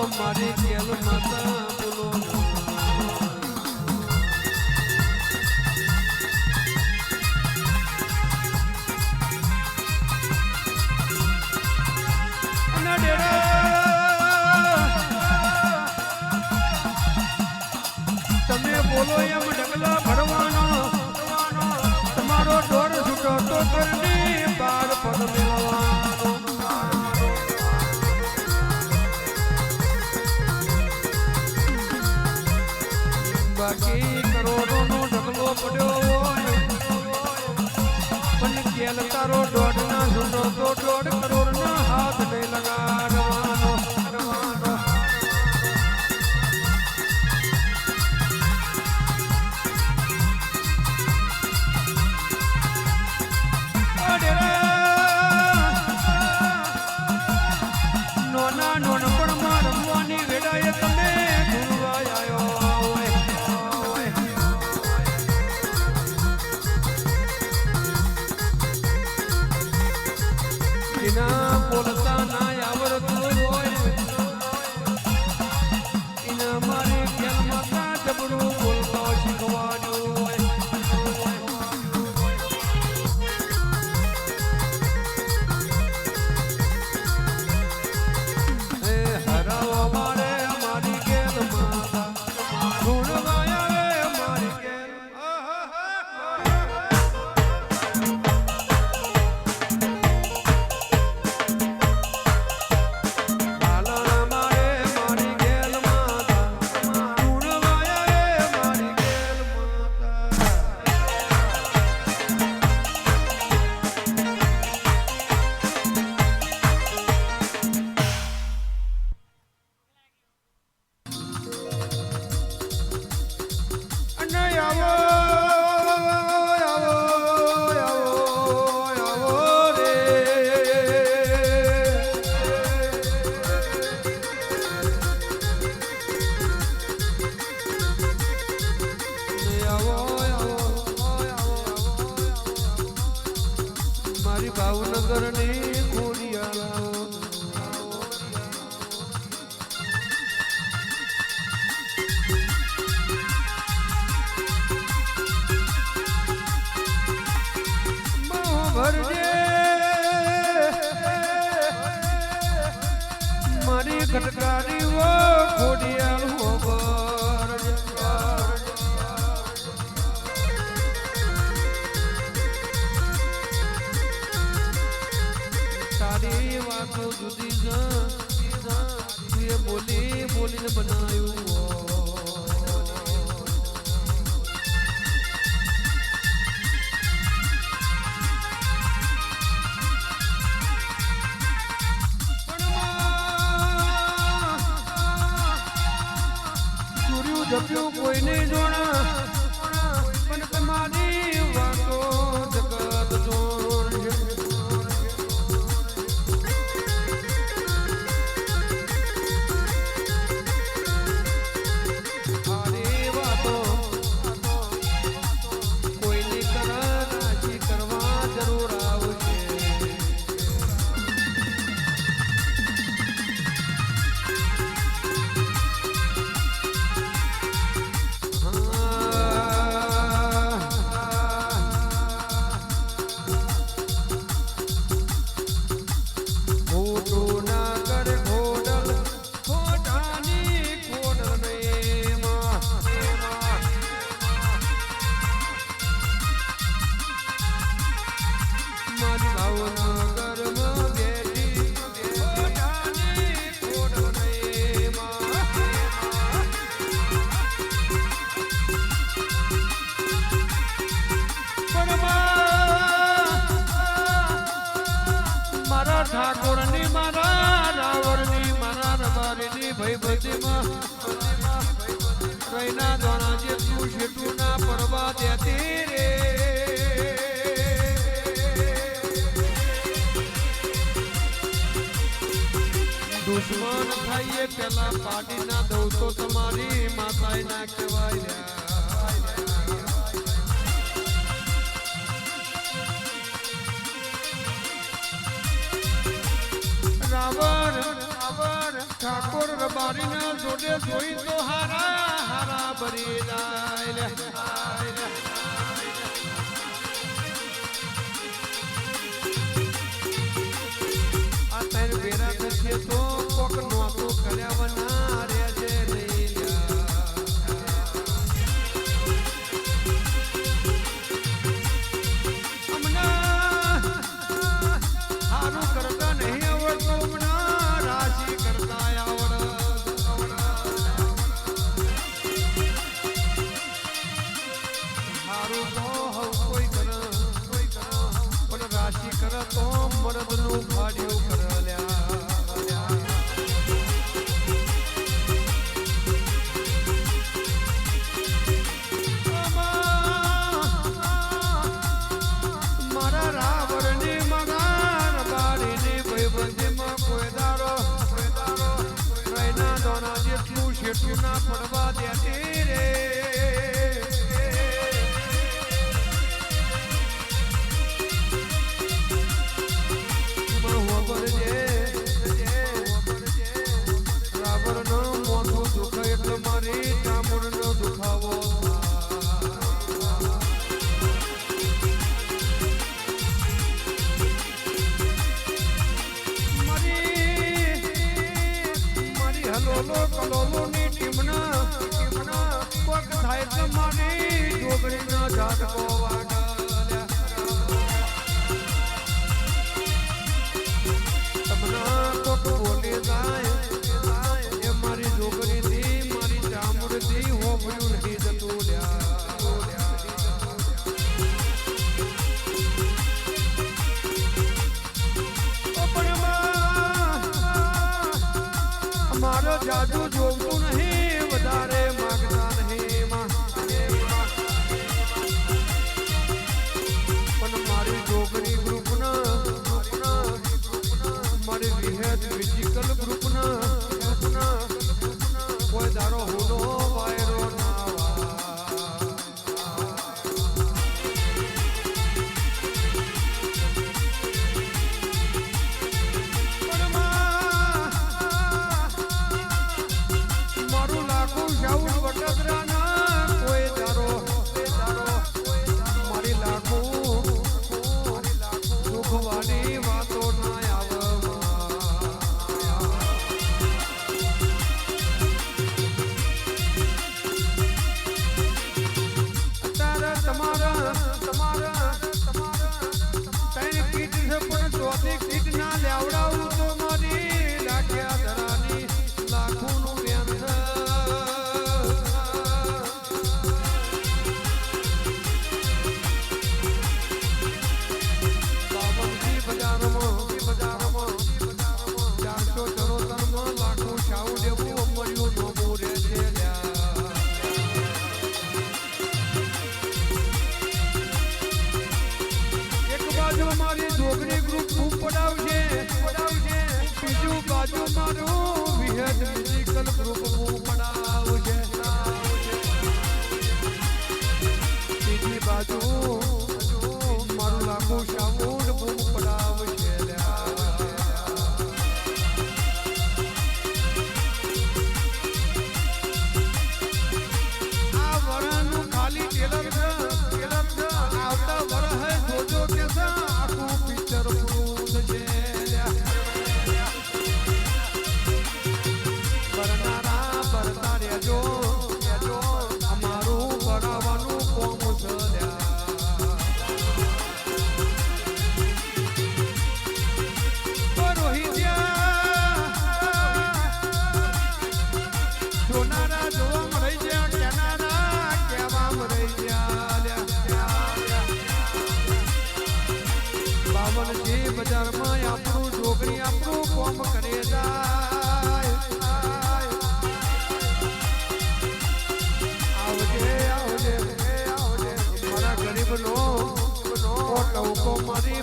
મારી કેલ માતા બોલો તમે બોલો એમ ઢગલા ભરવાનો તમારો દોર છૂટો તો કરની બાર પગ મેળવાનો બાકી કરોડોનો ઢગલો પડ્યો હોય પણ કેલ તારો દોઢ ના છૂટો તો 1.5 કરોડ ના હાથ નહીં લગાડવાનો બોલતા ના આવડતું હોય એના મારી ખેલ માતા જબરું બોલતા શીખવાડ્યું હોય એ હરાવો મારે મારી ખેલ માતા ગુણવા આવે મારી ખેલ ભાવનગર ની ખોડિયાળાઓ ભરજે મારી ખટકારી ખોડિયાળ તારી વાતો જુદી બોલી બોલીને બનાવ્યું જપ્યું કોઈ નહીં જોણા પણ તમારી વાતો જગત જોણ ઠાકોરની મારા રાવણની મારા રબારીની ભયભતીમાં રહીના દોણા જેટલું શેઠું ના પરવા દેતી રે દુશ્મન થાય પેલા પાડી ના દઉં તો તમારી માતાએ ના કહેવાય રાવણ રાવણ ઠાકોર રબારીના જોડે જોઈ તો હારા હારા ભરી જાય લે. આ તાર વેરા થશે તો કોક નોતો કર્યા વના રે છે નહીં હમણાં હારું કરતા નહીં આવડતું હમણાં રાશિ કરતા હારું તો હવ કોઈ કર પણ રાશિ કર તો મરદનું ભાડ્યું કર મારા રાવણની મગાન બારીની ભાઈબંધીમાં કોઈ દારો રહીના દોના જેટલું શેઠું ના પડવા દેતી રે. રાવણનો મોઢું દુખે એટલે મારી ચામડનો દુખાવો મારી હલોલો કલોલોની ટીમના કોક થાય તો મારી જોગણીના ઝાટકો વાગલ્યા. તમના કોક બોલી જાય એ મારી જોગણીથી મારી ચામડથી હોભળ્યું નહીં જતું લ્યા. મારો જાદુ જોવું નહીં વધારે માગતા નહીં પણ મારી જોગણી ગ્રુપના મારી વિહેત ફિઝિકલ ગ્રુપના કોઈ દારો હુનો વાયરો ના મારું લાખું શાઉલ વડોદરાના કોઈ દારો મારી લાખું દુઃખવાની વાતો ના તમારા ત્રણ કીટ છે પણ ચોથી કીટ ના લેવડાવું તો મારી લાખ્યા ધરાની લાખોનું બેન છે. બાવનથી બજારમાં 474 લાખો શાઉ દેવું મળ્યું નોમું રહે છે. મારી જોગણી ગ્રુપ ખૂબ પડાવશે બીજું બાજુ મારું વિહેત ફિઝિકલ ગ્રુપ ખૂબ પડાવશે બીજી બાજુ મારું લાખો શાઉડ ખૂબ પડાવશે. આ વરાનું ખાલી ટેલર આવતા વરહ જોજો કે આખું પિક્ચર પૂરું છે. બરનારા બરતા રહેજો અમારું બરાવાનું કોમ છે. જોનારા જોવામાં રહી ગયા કેનારા કહેવામાં રહી ગયા. બાવનજી બજારમાં આપણું જોગણી આપણું કોમ કરે જાય. આવજે મારા ગરીબનો ટવકો મારી